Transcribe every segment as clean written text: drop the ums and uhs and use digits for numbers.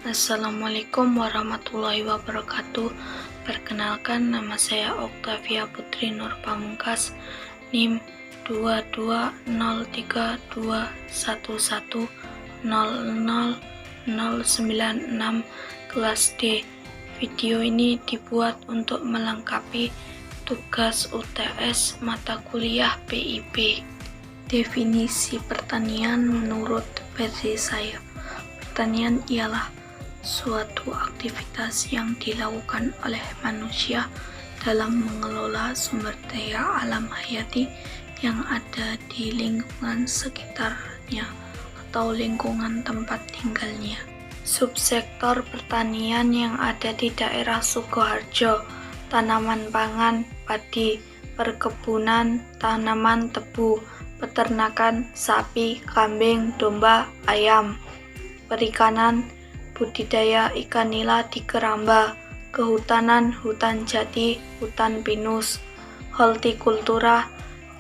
Assalamualaikum warahmatullahi wabarakatuh. Perkenalkan, nama saya Oktavia Putri Nur Pamungkas, NIM 2203211000096 kelas D. Video ini dibuat untuk melengkapi tugas UTS mata kuliah PIB. Definisi pertanian menurut versi saya. Pertanian ialah suatu aktivitas yang dilakukan oleh manusia dalam mengelola sumber daya alam hayati yang ada di lingkungan sekitarnya atau lingkungan tempat tinggalnya. Subsektor pertanian yang ada di daerah Sukoharjo: tanaman pangan, padi, perkebunan, tanaman tebu, peternakan, sapi, kambing, domba, ayam, perikanan, budidaya ikan nila di keramba, kehutanan, hutan jati, hutan pinus, hortikultura,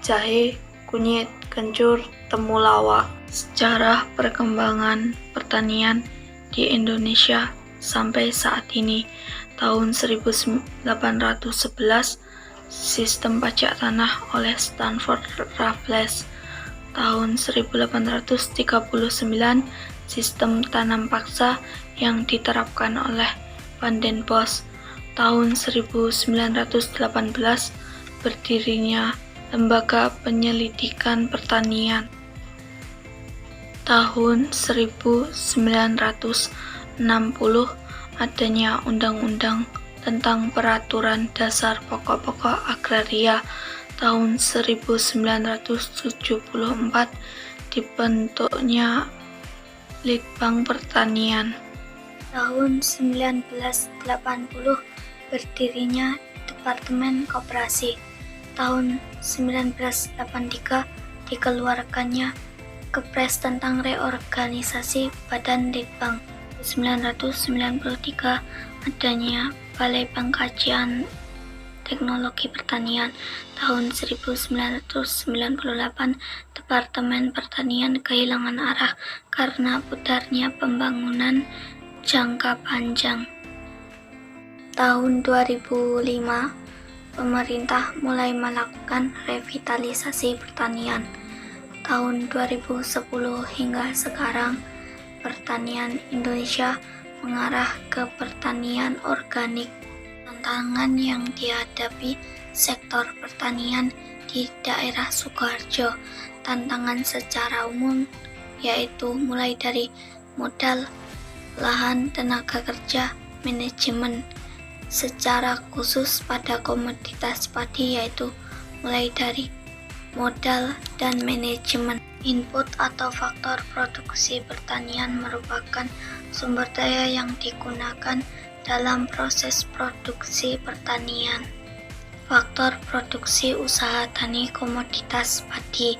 jahe, kunyit, kencur, temulawak. Sejarah perkembangan pertanian di Indonesia sampai saat ini. Tahun 1811, sistem pajak tanah oleh Stanford Raffles. Tahun 1839, sistem tanam paksa yang diterapkan oleh Van den Bosch. Tahun 1918, berdirinya Lembaga Penyelidikan Pertanian. Tahun 1960, adanya Undang-Undang tentang Peraturan Dasar Pokok-pokok Agraria. Tahun 1974, dibentuknya Litbang Pertanian. Tahun 1980, berdirinya Departemen Koperasi. Tahun 1983, dikeluarkannya Kepres tentang reorganisasi Badan Litbang. 1993, adanya Balai Pengkajian Teknologi Pertanian. Tahun 1998, Departemen Pertanian kehilangan arah karena putarnya pembangunan jangka panjang. Tahun 2005, pemerintah mulai melakukan revitalisasi pertanian. Tahun 2010 hingga sekarang, pertanian Indonesia mengarah ke pertanian organik. Tantangan yang dihadapi sektor pertanian di daerah Sukoharjo. Tantangan secara umum yaitu mulai dari modal, lahan, tenaga kerja, manajemen. Secara khusus pada komoditas padi yaitu mulai dari modal dan manajemen. Input atau faktor produksi pertanian merupakan sumber daya yang digunakan dalam proses produksi pertanian. Faktor produksi usaha tani komoditas padi.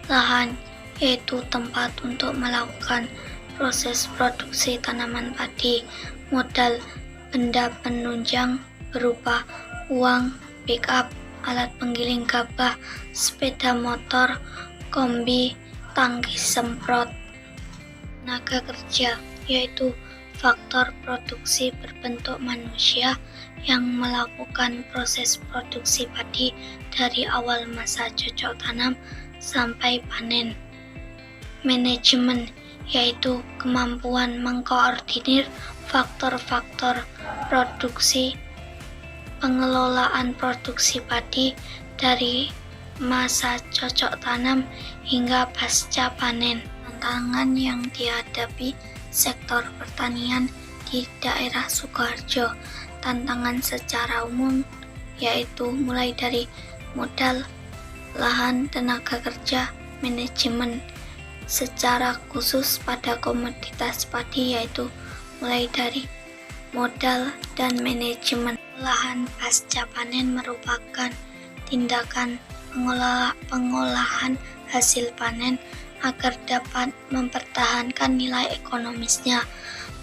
Lahan, yaitu tempat untuk melakukan proses produksi tanaman padi. Modal, benda penunjang berupa uang, pick-up, alat penggiling gabah, sepeda motor, kombi, tangki semprot. Tenaga kerja, yaitu faktor produksi berbentuk manusia yang melakukan proses produksi padi dari awal masa cocok tanam sampai panen. Manajemen, yaitu kemampuan mengkoordinir faktor-faktor produksi, pengelolaan produksi padi dari masa cocok tanam hingga pasca panen. Tantangan yang dihadapi sektor pertanian di daerah Sukoharjo. Tantangan secara umum yaitu mulai dari modal, lahan, tenaga kerja, manajemen. Secara khusus pada komoditas padi yaitu mulai dari modal dan manajemen. Lahan pasca panen merupakan tindakan pengolahan hasil panen agar dapat mempertahankan nilai ekonomisnya.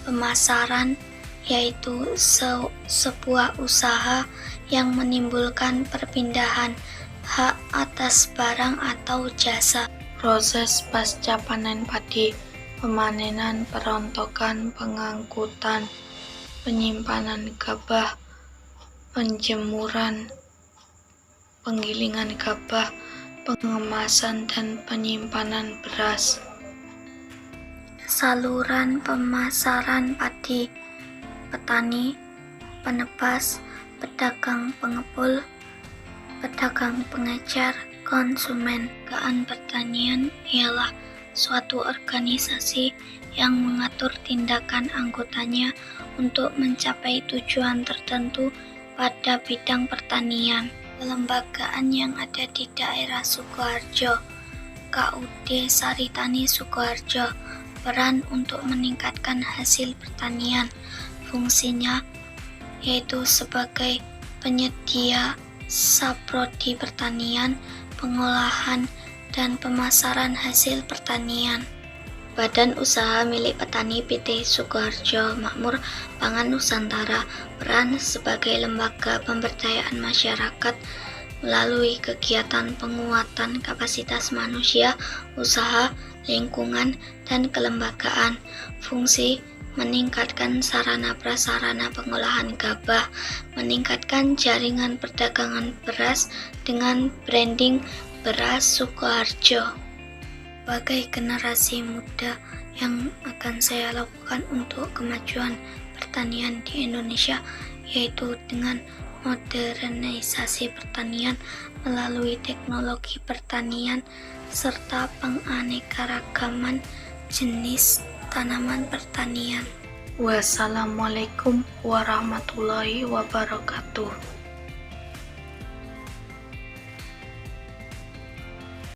Pemasaran, yaitu sebuah usaha yang menimbulkan perpindahan hak atas barang atau jasa. Proses pasca panen padi pemanenan, perontokan, pengangkutan, penyimpanan gabah, penjemuran, penggilingan gabah, pengemasan dan penyimpanan beras. Saluran pemasaran padi, petani, penebas, pedagang pengepul, pedagang pengecer, konsumen. Lembagaan pertanian ialah suatu organisasi yang mengatur tindakan anggotanya untuk mencapai tujuan tertentu pada bidang pertanian. Kelembagaan yang ada di daerah Sukoharjo, KUD Saritani Sukoharjo, peran untuk meningkatkan hasil pertanian. Fungsinya yaitu sebagai penyedia saprodi pertanian, pengolahan, dan pemasaran hasil pertanian. Badan Usaha Milik Petani PT Sukoharjo Makmur Pangan Nusantara peran sebagai lembaga pemberdayaan masyarakat melalui kegiatan penguatan kapasitas manusia, usaha, lingkungan, dan kelembagaan. Fungsi meningkatkan sarana prasarana pengolahan gabah, meningkatkan jaringan perdagangan beras dengan branding Beras Sukoharjo. Sebagai generasi muda yang akan saya lakukan untuk kemajuan pertanian di Indonesia, yaitu dengan modernisasi pertanian melalui teknologi pertanian serta penganekaragaman jenis tanaman pertanian. Wassalamualaikum warahmatullahi wabarakatuh.